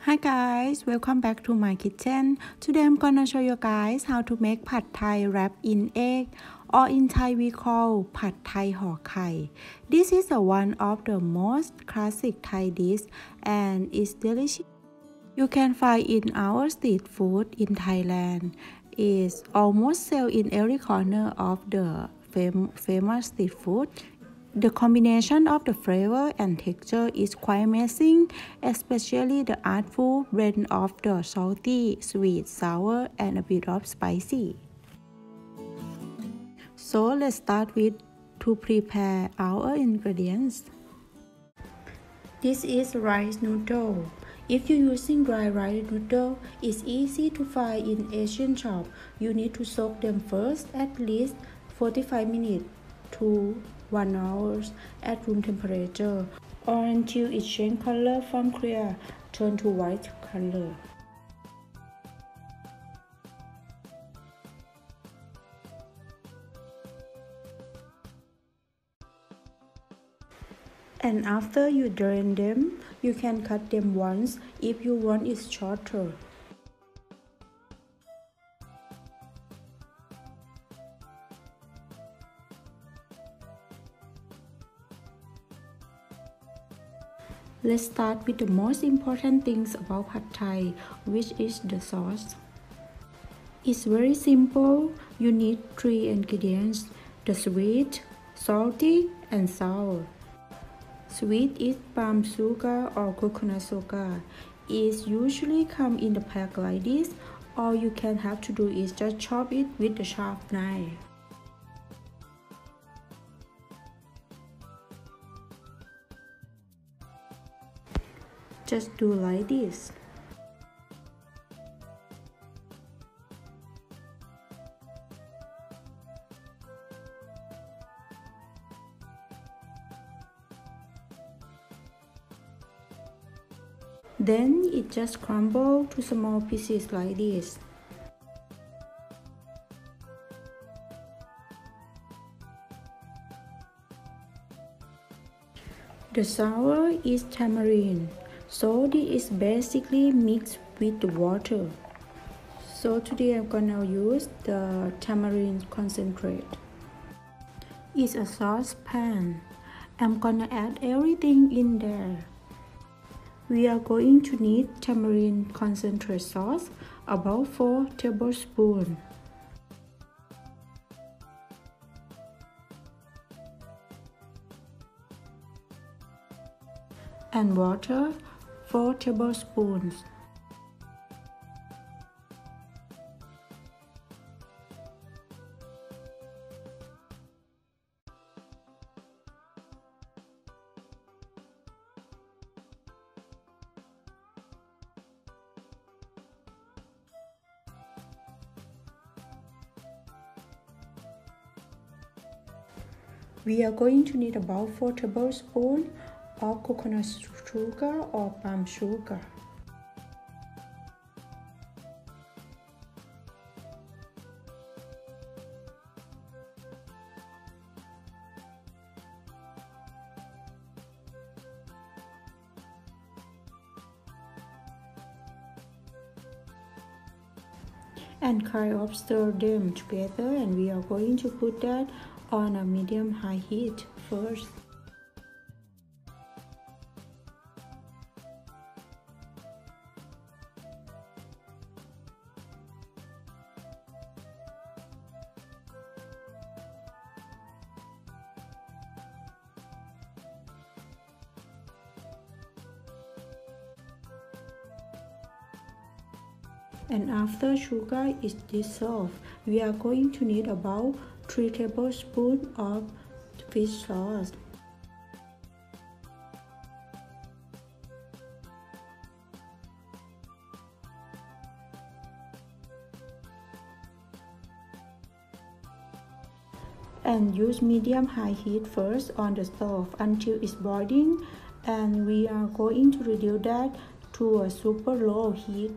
Hi guys, welcome back to my kitchen. Today I'm gonna show you guys how to make pad Thai wrapped in egg, or in Thai we call pad Thai Hor Kai. This is one of the most classic Thai dish and it's delicious. You can find in our street food in Thailand. It's almost sold in every corner of the famous street food. The combination of the flavor and texture is quite amazing, especially the artful blend of the salty, sweet, sour, and a bit of spicy. So let's start with to prepare our ingredients. This is rice noodle. If you're using dry rice noodle, it's easy to find in Asian shop. You need to soak them first at least 45 minutes to 1 hour at room temperature, or until it changes color from clear turn to white color. And after you drain them, you can cut them once if you want it shorter. Let's start with the most important things about pad Thai, which is the sauce. It's very simple. You need 3 ingredients: the sweet, salty, and sour. Sweet is palm sugar or coconut sugar. It usually comes in the pack like this. All you can have to do is just chop it with the sharp knife. Just do like this. Then it just crumbles to small pieces like this. The sour is tamarind. So this is basically mixed with the water. So today I'm gonna use the tamarind concentrate. It's a saucepan. I'm gonna add everything in there. We are going to need tamarind concentrate sauce, about 4 tablespoons. And water, 4 tablespoons. We are going to need about 4 tablespoons of coconut sugar or palm sugar. And kind of stir them together, and we are going to put that on a medium-high heat first. And after sugar is dissolved, we are going to need about 3 tablespoons of fish sauce. And use medium-high heat first on the stove until it's boiling, and we are going to reduce that to a super low heat.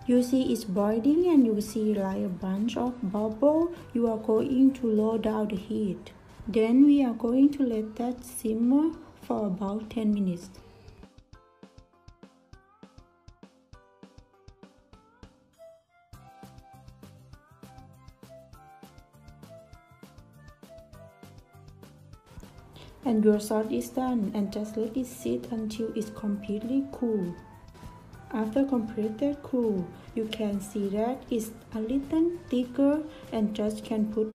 You see it's boiling and you see like a bunch of bubble. You are going to lower down the heat. Then we are going to let that simmer for about 10 minutes. And your sauce is done, and just let it sit until it's completely cool. After completely cool, you can see that it's a little thicker and just can put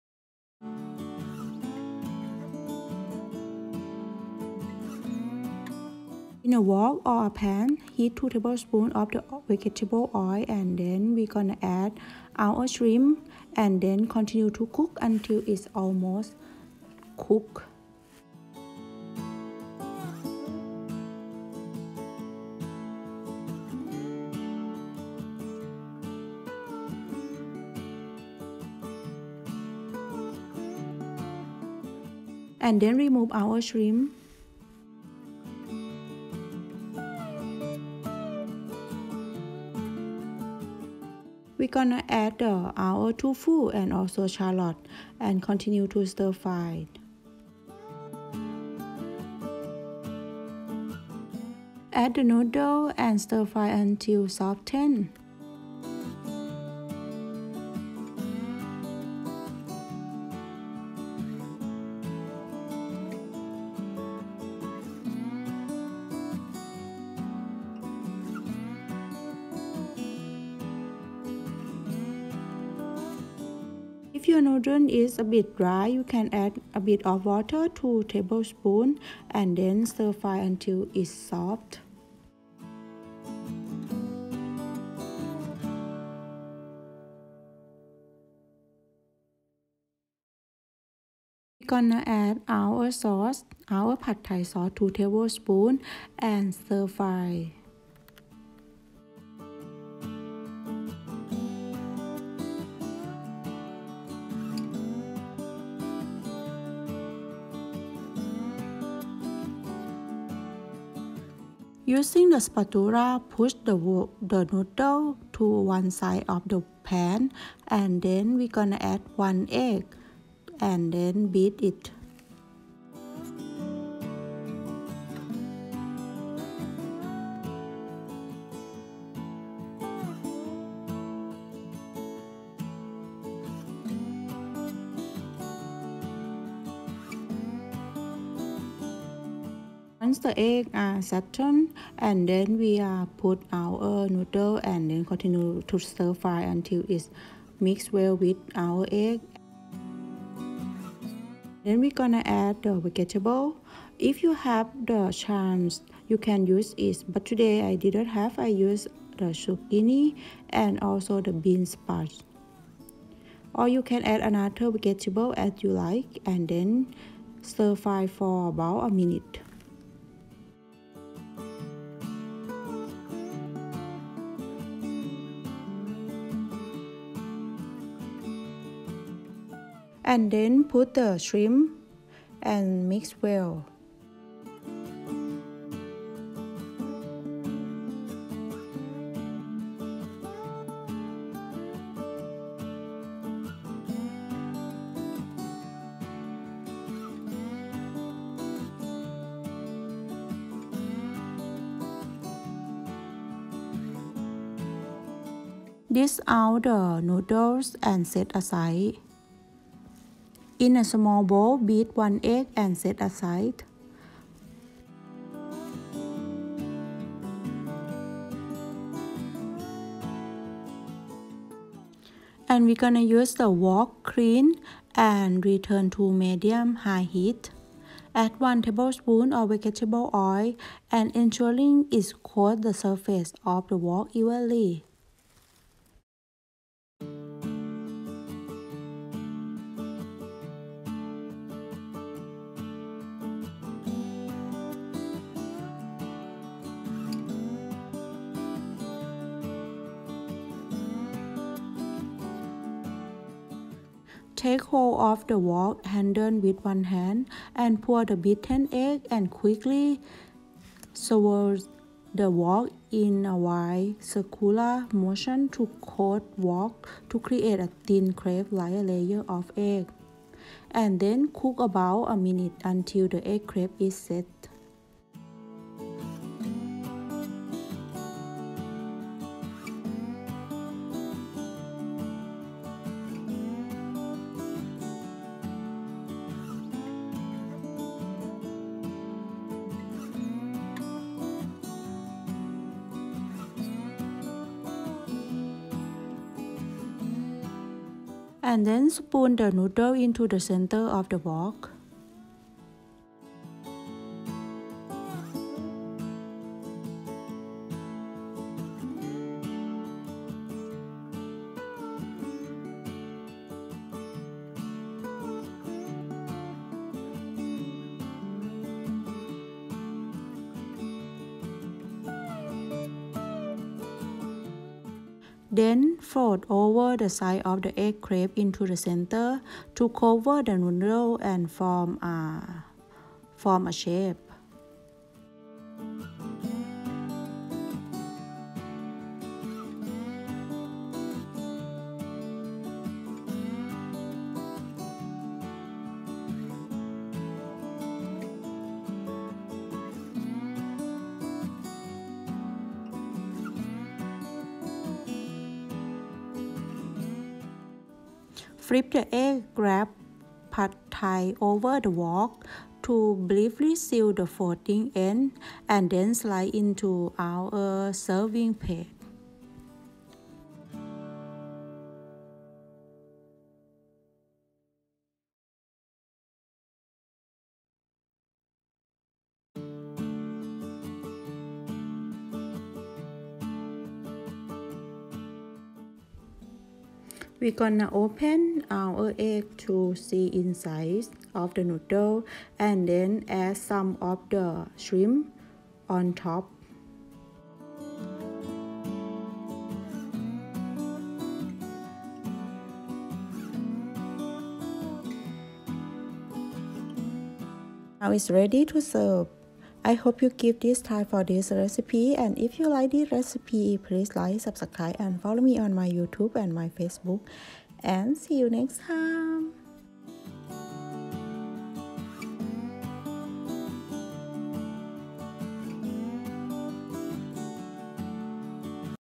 in a wok or a pan. Heat 2 tablespoons of the vegetable oil, and then we're gonna add our shrimp and then continue to cook until it's almost cooked. And then remove our shrimp. We're gonna add our tofu and also shallot and continue to stir fry. Add the noodle and stir fry until soften. If your noodle is a bit dry, you can add a bit of water, 2 tablespoons, and then stir fry until it's soft. We're gonna add our sauce, our pad thai sauce, 2 tablespoons, and stir fry. Using the spatula, push the noodle to one side of the pan, and then we're gonna add 1 egg and then beat it. Once the eggs are settled, and then we put our noodle and then continue to stir fry until it's mixed well with our egg. Then we're gonna add the vegetable. If you have the chives, you can use it, but today I didn't have. I used the zucchini and also the bean sprouts. Or you can add another vegetable as you like, and then stir fry for about a minute. And then put the shrimp and mix well. Dish out the noodles and set aside. In a small bowl, beat 1 egg and set aside. And we're gonna use the wok clean and return to medium-high heat. Add 1 tablespoon of vegetable oil and ensuring it coats the surface of the wok evenly. Take hold of the wok handle with one hand and pour the beaten egg and quickly swirl the wok in a wide circular motion to coat wok to create a thin crepe-like layer of egg, and then cook about a minute until the egg crepe is set. And then spoon the noodle into the center of the wok. Then fold over the side of the egg crepe into the center to cover the noodle and form a shape. Flip the egg, grab pad thai over the wok to briefly seal the folding end and then slide into our serving plate. We're gonna open our egg to see inside of the noodle and then add some of the shrimp on top. Now it's ready to serve. I hope you give this time for this recipe, and if you like this recipe, please like, subscribe and follow me on my YouTube and my Facebook, and see you next time.